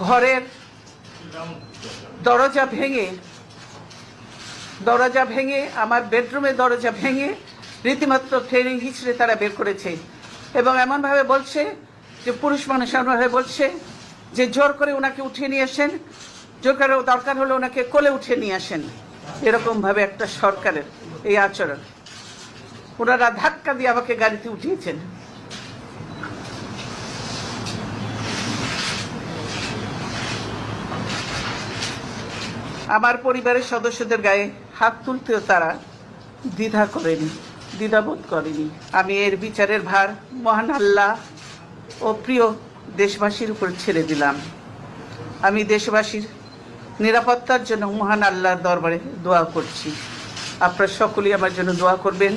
ঘরের দরজা ভেঙে আমার বেডরুমের দরজা ভেঙে রীতিমাত্র ট্রেনিং হিসেবে তারা বের করেছে এবং এমনভাবে বলছে যে পুরুষ মানুষ এমনভাবে বলছে যে জোর করে ওনাকে উঠিয়ে নিয়ে আসেন, জোর করে দরকার হলে ওনাকে কোলে উঠিয়ে নিয়ে আসেন। এরকমভাবে একটা সরকারের এই আচরণ। ওনারা ধাক্কা দিয়ে আমাকে গাড়িতে উঠিয়েছেন। আমার পরিবারের সদস্যদের গায়ে হাত তুলতেও তারা দ্বিধাবোধ করেনি। আমি এর বিচারের ভার মহান আল্লাহ ও প্রিয় দেশবাসীর উপর ছেড়ে দিলাম। আমি দেশবাসীর নিরাপত্তার জন্য মহান আল্লাহর দরবারে দোয়া করছি। আপনারা সকলেই আমার জন্য দোয়া করবেন।